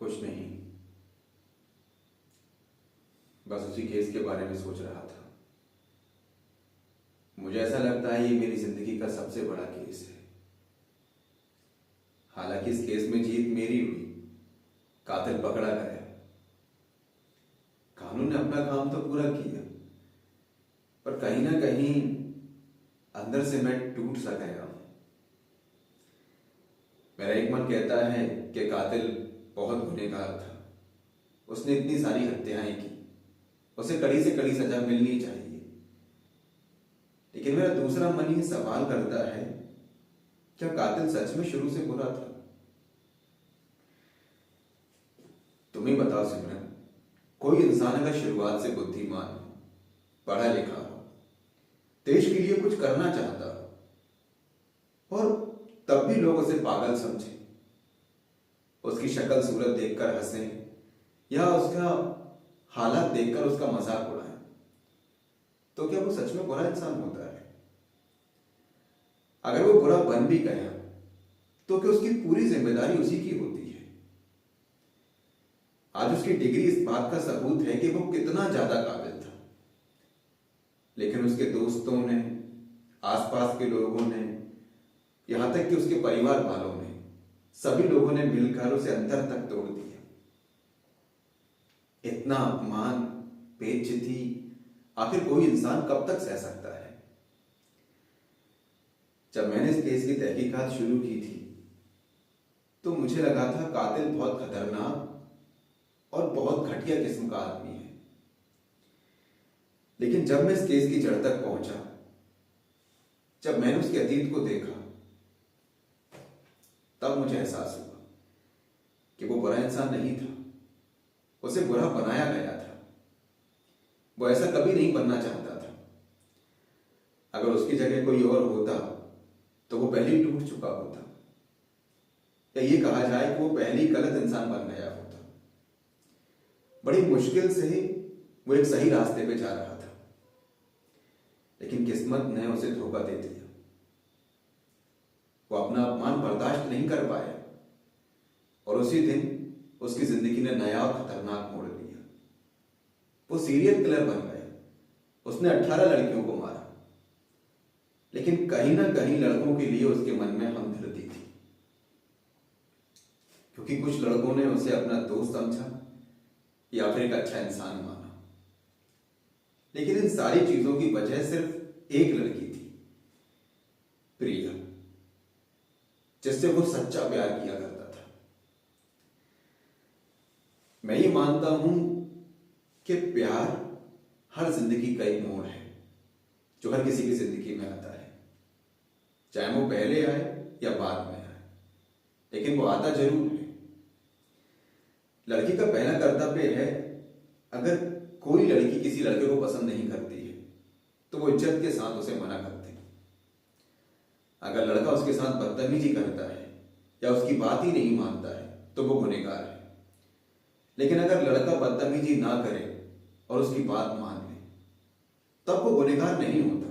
कुछ नहीं, बस उसी केस के बारे में सोच रहा था। मुझे ऐसा लगता है ये मेरी जिंदगी का सबसे बड़ा केस है। हालांकि इस केस में जीत मेरी हुई, कातिल पकड़ा गया, कानून ने अपना काम तो पूरा किया, पर कहीं ना कहीं अंदर से मैं टूट सा गया हूं। मेरा एक मन कहता है कि कातिल बहुत गुनहगार था, उसने इतनी सारी हत्याएं की, उसे कड़ी से कड़ी सजा मिलनी चाहिए। लेकिन मेरा दूसरा मन ये सवाल करता है, क्या कातिल सच में शुरू से बुरा था? तुम ही बताओ सिमरन, कोई इंसान अगर शुरुआत से बुद्धिमान हो, पढ़ा लिखा हो, देश के लिए कुछ करना चाहता हो, और तब भी लोग उसे पागल समझे, उसकी शक्ल सूरत देखकर हंसें या उसका हालात देखकर उसका मजाक उड़ाएं, तो क्या वो सच में बुरा इंसान होता है? अगर वो बुरा बन भी गया तो क्या उसकी पूरी जिम्मेदारी उसी की होती है? आज उसकी डिग्री इस बात का सबूत है कि वो कितना ज्यादा काबिल था, लेकिन उसके दोस्तों ने, आसपास के लोगों ने, यहां तक कि उसके परिवार वालों ने, सभी लोगों ने मिलकर उसे अंदर तक तोड़ दिया। इतना अपमान, बेइज्जती आखिर कोई इंसान कब तक सह सकता है? जब मैंने इस केस की तहकीकात शुरू की थी तो मुझे लगा था कातिल बहुत खतरनाक और बहुत घटिया किस्म का आदमी है। लेकिन जब मैं इस केस की जड़ तक पहुंचा, जब मैंने उसके अतीत को देखा, तब मुझे एहसास हुआ कि वो बुरा इंसान नहीं था, उसे बुरा बनाया गया था। वो ऐसा कभी नहीं बनना चाहता था। अगर उसकी जगह कोई और होता तो वो पहले ही टूट चुका होता, या ये कहा जाए कि वो पहले ही गलत इंसान बन गया होता। बड़ी मुश्किल से वो एक सही रास्ते पे जा रहा था, लेकिन किस्मत ने उसे धोखा दे दिया। वो अपना अपमान बर्दाश्त नहीं कर पाया और उसी दिन उसकी जिंदगी ने नया और खतरनाक मोड़ लिया। वो सीरियल किलर बन गया। उसने 18 लड़कियों को मारा, लेकिन कहीं ना कहीं लड़कों के लिए उसके मन में हमदर्दी थी, क्योंकि कुछ लड़कों ने उसे अपना दोस्त समझा या फिर एक अच्छा इंसान माना। लेकिन इन सारी चीजों की वजह सिर्फ एक लड़की थी, प्रिया, जिससे वो सच्चा प्यार किया करता था। मैं ये मानता हूं कि प्यार हर जिंदगी का एक मोड़ है जो हर किसी की जिंदगी में आता है, चाहे वो पहले आए या बाद में आए, लेकिन वो आता जरूर है। लड़की का पहला कर्तव्य है, अगर कोई लड़की किसी लड़के को पसंद नहीं करती है तो वो इज्जत के साथ उसे मना करती है। अगर लड़का उसके साथ बदतमीजी करता है या उसकी बात ही नहीं मानता है तो वो गुनहगार है। लेकिन अगर लड़का बदतमीजी ना करे और उसकी बात मान ले, तब वो गुनहगार नहीं होता।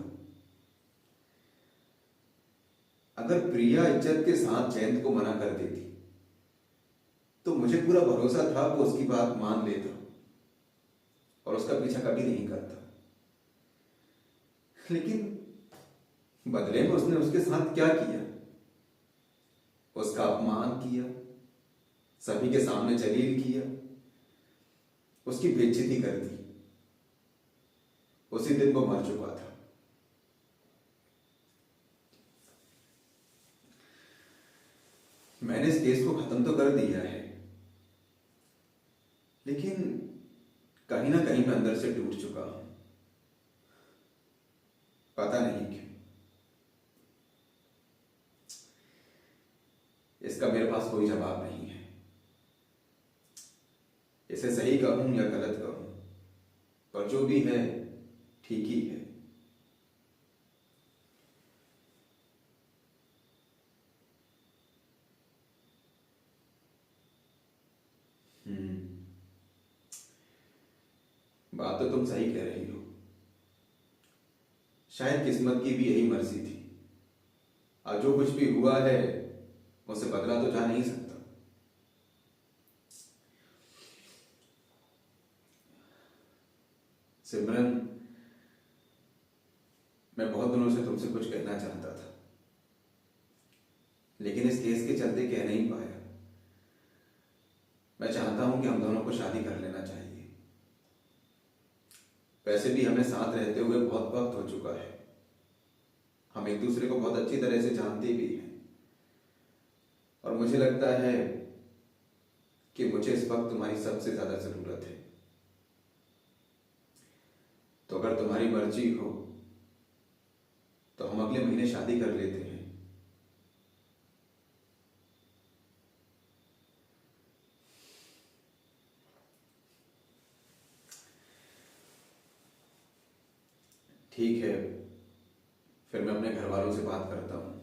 अगर प्रिया इज्जत के साथ जयंत को मना कर देती तो मुझे पूरा भरोसा था वो उसकी बात मान लेता और उसका पीछा कभी नहीं करता। लेकिन बदले में उसने उसके साथ क्या किया? उसका अपमान किया, सभी के सामने जलील किया, उसकी बेइज्जती कर दी। उसी दिन वो मर चुका था। मैंने इस केस को खत्म तो कर दिया है, लेकिन कहीं ना कहीं मैं अंदर से टूट चुका हूं, पता नहीं क्यों। इसका मेरे पास कोई जवाब नहीं है। इसे सही कहूं या गलत कहूं, पर जो भी है ठीक ही है। बात तो तुम सही कह रही हो। शायद किस्मत की भी यही मर्जी थी। और जो कुछ भी हुआ है उसे बदला तो जा नहीं सकता। सिमरन, मैं बहुत दिनों से तुमसे कुछ कहना चाहता था, लेकिन इस केस के चलते कह नहीं पाया। मैं चाहता हूं कि हम दोनों को शादी कर लेना चाहिए। वैसे भी हमें साथ रहते हुए बहुत वक्त हो चुका है, हम एक दूसरे को बहुत अच्छी तरह से जानते भी हैं, और मुझे लगता है कि मुझे इस वक्त तुम्हारी सबसे ज्यादा जरूरत है। तो अगर तुम्हारी मर्जी हो तो हम अगले महीने शादी कर लेते हैं। ठीक है, फिर मैं अपने घर वालों से बात करता हूँ।